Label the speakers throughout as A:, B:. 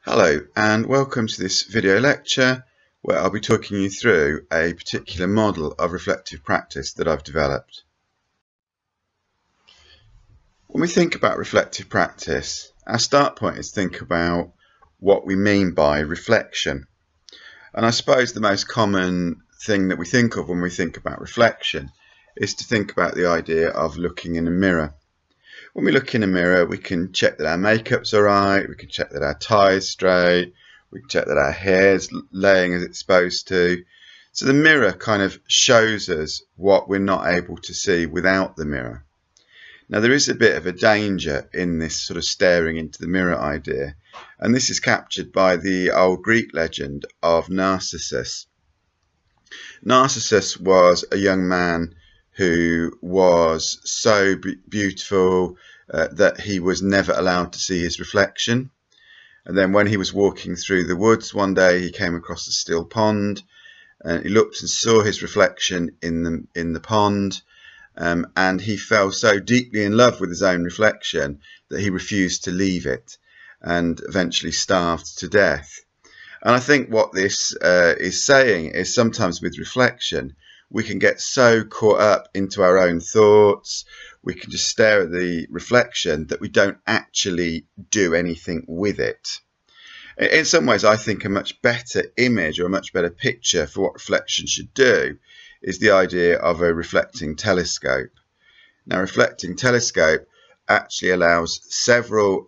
A: Hello and welcome to this video lecture where I'll be talking you through a particular model of reflective practice that I've developed. When we think about reflective practice, our start point is to think about what we mean by reflection. And I suppose the most common thing that we think of when we think about reflection is to think about the idea of looking in a mirror. When we look in a mirror, we can check that our makeup's all right, we can check that our tie's straight, we can check that our hair's laying as it's supposed to. So the mirror kind of shows us what we're not able to see without the mirror. Now there is a bit of a danger in this sort of staring into the mirror idea, and this is captured by the old Greek legend of Narcissus. Narcissus was a young man who was so beautiful that he was never allowed to see his reflection. And then when he was walking through the woods one day, he came across a still pond, and he looked and saw his reflection in the pond, and he fell so deeply in love with his own reflection that he refused to leave it and eventually starved to death. And I think what this is saying is sometimes with reflection, we can get so caught up into our own thoughts, we can just stare at the reflection that we don't actually do anything with it. In some ways, I think a much better image or a much better picture for what reflection should do is the idea of a reflecting telescope. Now, a reflecting telescope actually allows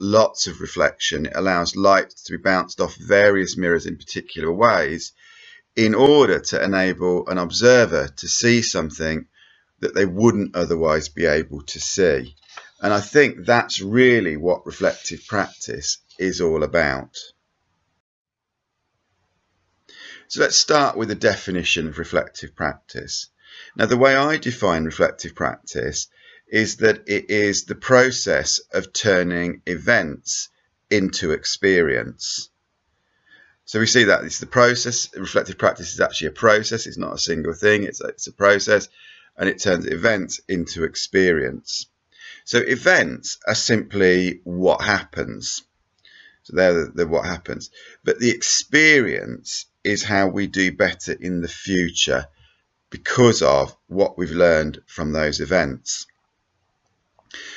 A: lots of reflection. It allows light to be bounced off various mirrors in particular ways in order to enable an observer to see something that they wouldn't otherwise be able to see. And I think that's really what reflective practice is all about. So let's start with a definition of reflective practice. Now, the way I define reflective practice is that it is the process of turning events into experience. So we see that it's the process. Reflective practice is actually a process. It's not a single thing. It's a process, and it turns events into experience. So events are simply what happens. So they're what happens. But the experience is how we do better in the future because of what we've learned from those events.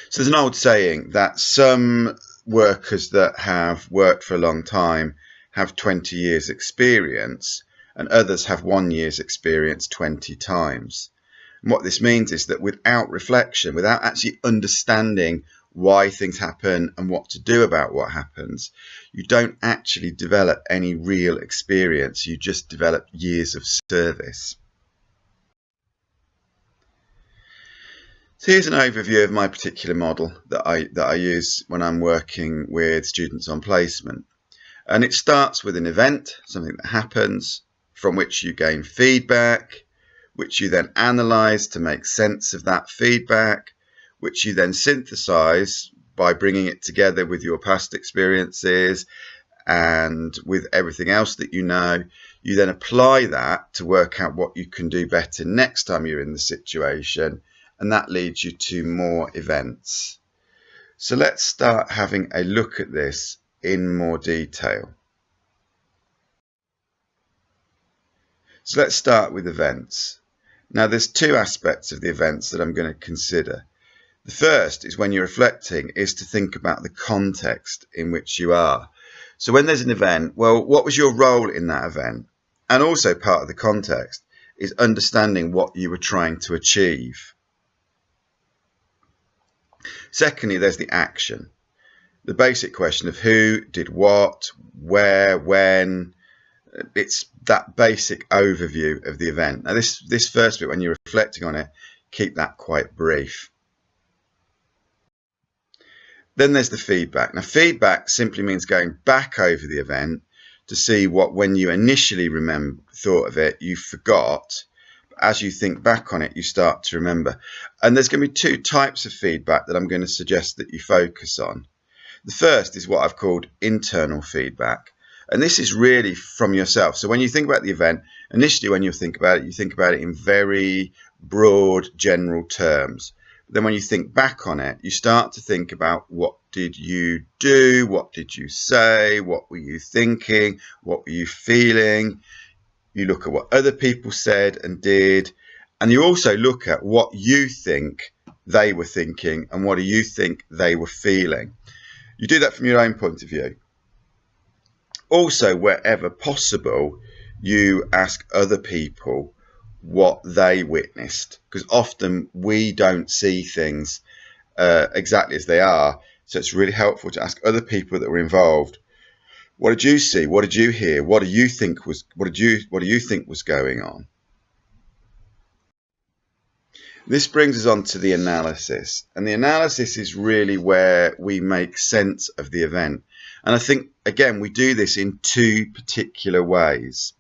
A: So there's an old saying that some workers that have worked for a long time have 20 years experience and others have 1 year's experience 20 times. And what this means is that without reflection, without actually understanding why things happen and what to do about what happens, you don't actually develop any real experience. You just develop years of service. So here's an overview of my particular model that I use when I'm working with students on placement. And it starts with an event, something that happens, from which you gain feedback, which you then analyze to make sense of that feedback, which you then synthesize by bringing it together with your past experiences and with everything else that you know. You then apply that to work out what you can do better next time you're in the situation, and that leads you to more events. So let's start having a look at this in more detail. So let's start with events. Now there's two aspects of the events that I'm going to consider. The first is when you're reflecting is to think about the context in which you are. So when there's an event, well, what was your role in that event? And also part of the context is understanding what you were trying to achieve. Secondly, there's the action. The basic question of who did what, where, when. It's that basic overview of the event. Now this first bit, when you're reflecting on it, keep that quite brief. Then there's the feedback. Now feedback simply means going back over the event to see what, when you initially thought of it, you forgot. As you think back on it, you start to remember. And there's going to be two types of feedback that I'm going to suggest that you focus on. The first is what I've called internal feedback. And this is really from yourself. So when you think about the event, initially when you think about it in very broad, general terms. Then when you think back on it, you start to think about, what did you do? What did you say? What were you thinking? What were you feeling? You look at what other people said and did. And you also look at what you think they were thinking and what do you think they were feeling. You do that from your own point of view. Also, wherever possible, you ask other people what they witnessed, because often we don't see things exactly as they are. So it's really helpful to ask other people that were involved, what did you see? What did you hear? What do you think was going on? This brings us on to the analysis. And the analysis is really where we make sense of the event. And I think, again, we do this in two particular ways.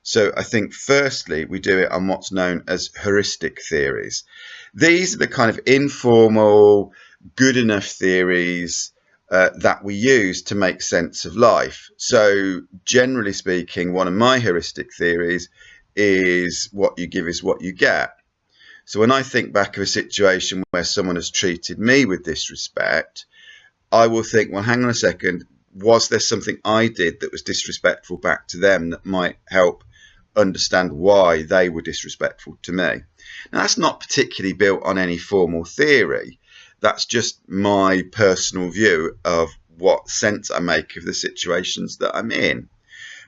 A: So I think firstly, we do it on what's known as heuristic theories. These are the kind of informal, good enough theories that we use to make sense of life. So generally speaking, one of my heuristic theories is what you give is what you get. So when I think back of a situation where someone has treated me with disrespect, I will think, well, hang on a second, was there something I did that was disrespectful back to them that might help understand why they were disrespectful to me? Now, that's not particularly built on any formal theory. That's just my personal view of what sense I make of the situations that I'm in.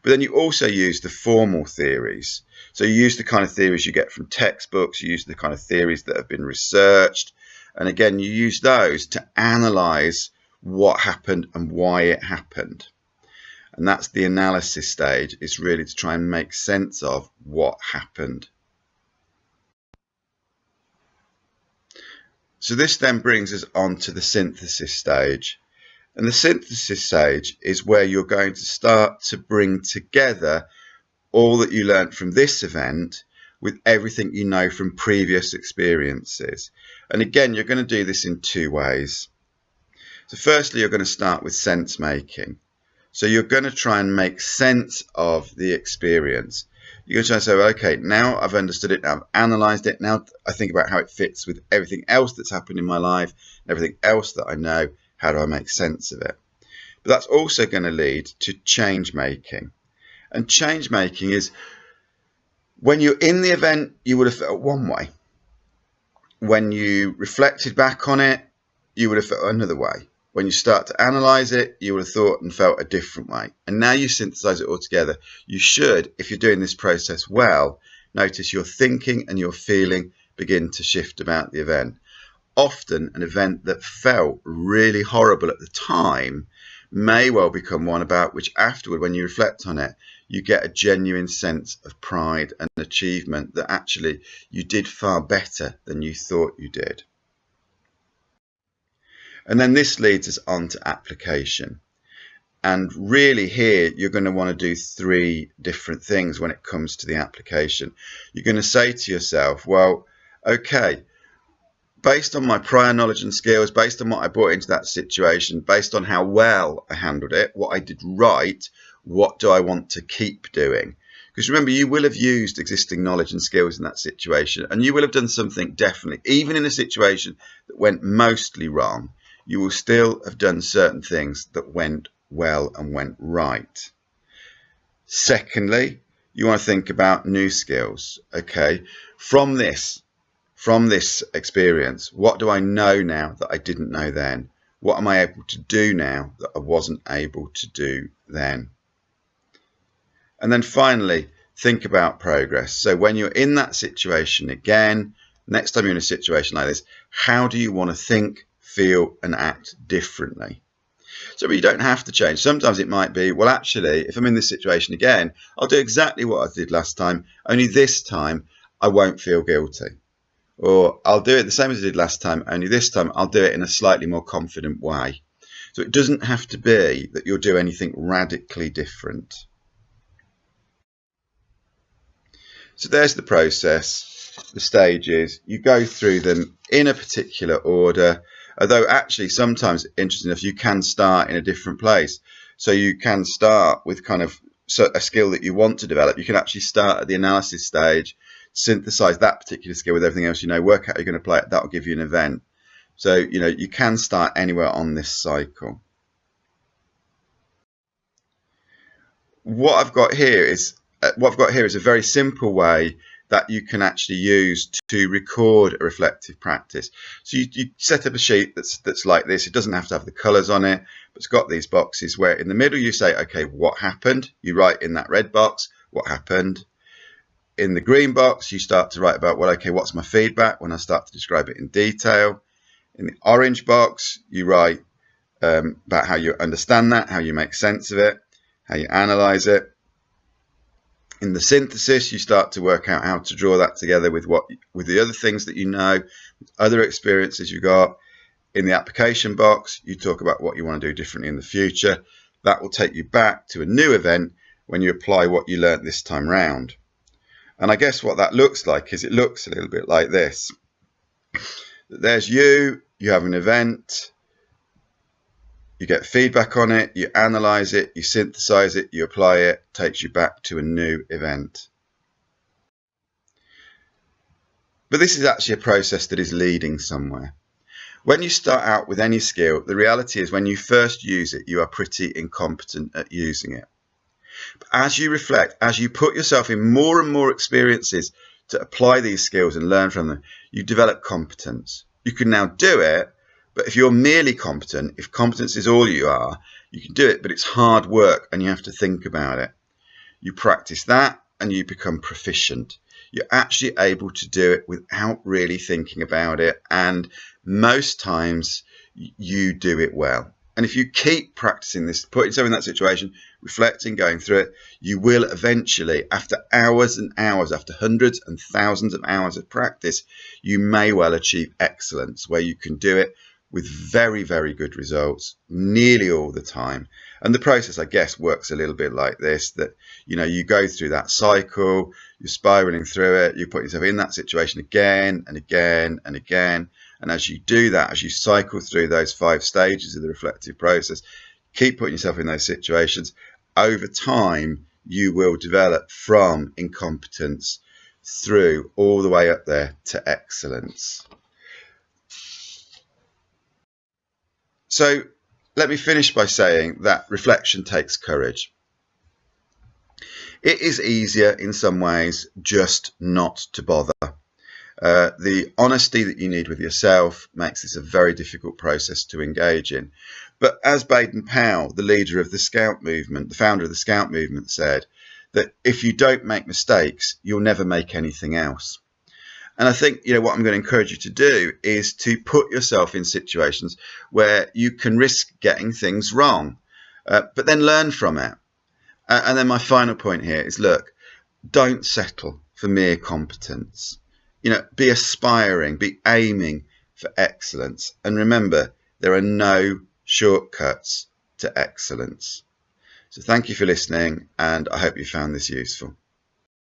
A: But then you also use the formal theories. So you use the kind of theories you get from textbooks, you use the kind of theories that have been researched. And again, you use those to analyze what happened and why it happened. And that's the analysis stage, is really to try and make sense of what happened. So this then brings us on to the synthesis stage. And the synthesis stage is where you're going to start to bring together all that you learned from this event with everything you know from previous experiences. And again, you're going to do this in two ways. So firstly, you're going to start with sense making. So you're going to try and make sense of the experience. You're going to try and say, well, okay, now I've understood it, now I've analysed it, now I think about how it fits with everything else that's happened in my life, and everything else that I know, how do I make sense of it? But that's also going to lead to change making. And change making is, when you're in the event, you would have felt one way. When you reflected back on it, you would have felt another way. When you start to analyse it, you would have thought and felt a different way. And now you synthesise it all together. You should, if you're doing this process well, notice your thinking and your feeling begin to shift about the event. Often an event that felt really horrible at the time may well become one about which afterward, when you reflect on it, you get a genuine sense of pride and achievement that actually you did far better than you thought you did. And then this leads us on to application. And really here, you're going to want to do three different things when it comes to the application. You're going to say to yourself, well, okay, based on my prior knowledge and skills, based on what I brought into that situation, based on how well I handled it, what I did right, what do I want to keep doing? Because remember, you will have used existing knowledge and skills in that situation, and you will have done something definitely, even in a situation that went mostly wrong, you will still have done certain things that went well and went right. Secondly, you want to think about new skills. Okay, from this experience, what do I know now that I didn't know then? What am I able to do now that I wasn't able to do then? And then finally, think about progress. So when you're in that situation again, next time you're in a situation like this, how do you want to think, feel and act differently? So you don't have to change. Sometimes it might be, well, actually, if I'm in this situation again, I'll do exactly what I did last time, only this time I won't feel guilty. Or I'll do it the same as I did last time, only this time I'll do it in a slightly more confident way. So it doesn't have to be that you'll do anything radically different. So there's the process, the stages. You go through them in a particular order, although actually sometimes, interesting enough, you can start in a different place. So you can start with kind of a skill that you want to develop. You can actually start at the analysis stage, synthesize that particular skill with everything else you know, work out how you're going to play it, that'll give you an event. So, you can start anywhere on this cycle. What I've got here is a very simple way that you can actually use to record a reflective practice. So you set up a sheet that's like this. It doesn't have to have the colours on it, but it's got these boxes where in the middle you say, okay, what happened? You write in that red box, what happened? In the green box, you start to write about, well, okay, what's my feedback when I start to describe it in detail. In the orange box, you write about how you understand that, how you make sense of it, how you analyze it. In the synthesis, you start to work out how to draw that together with the other things that you know, other experiences you got. In the application box, you talk about what you want to do differently in the future. That will take you back to a new event when you apply what you learnt this time round. And I guess what that looks like is it looks a little bit like this. There's you have an event, you get feedback on it, you analyze it, you synthesize it, you apply it, takes you back to a new event. But this is actually a process that is leading somewhere. When you start out with any skill, the reality is when you first use it, you are pretty incompetent at using it. But as you reflect, as you put yourself in more and more experiences to apply these skills and learn from them, you develop competence. You can now do it, but if you're merely competent, if competence is all you are, you can do it, but it's hard work and you have to think about it. You practice that and you become proficient. You're actually able to do it without really thinking about it, and most times you do it well. And if you keep practicing this, putting yourself in that situation, reflecting, going through it, you will eventually, after hours and hours, after hundreds and thousands of hours of practice, you may well achieve excellence, where you can do it with very, very good results nearly all the time. And the process, I guess, works a little bit like this, that, you go through that cycle, you're spiraling through it, you put yourself in that situation again and again and again. And as you do that, as you cycle through those 5 stages of the reflective process, keep putting yourself in those situations, over time, you will develop from incompetence through all the way up there to excellence. So let me finish by saying that reflection takes courage. It is easier in some ways just not to bother. The honesty that you need with yourself makes this a very difficult process to engage in. But as Baden-Powell, the leader of the Scout movement, the founder of the Scout movement, said, that if you don't make mistakes, you'll never make anything else. And I think, what I'm going to encourage you to do is to put yourself in situations where you can risk getting things wrong, but then learn from it. And then my final point here is, look, don't settle for mere competence. Be aspiring, be aiming for excellence. And remember, there are no shortcuts to excellence. So thank you for listening, and I hope you found this useful.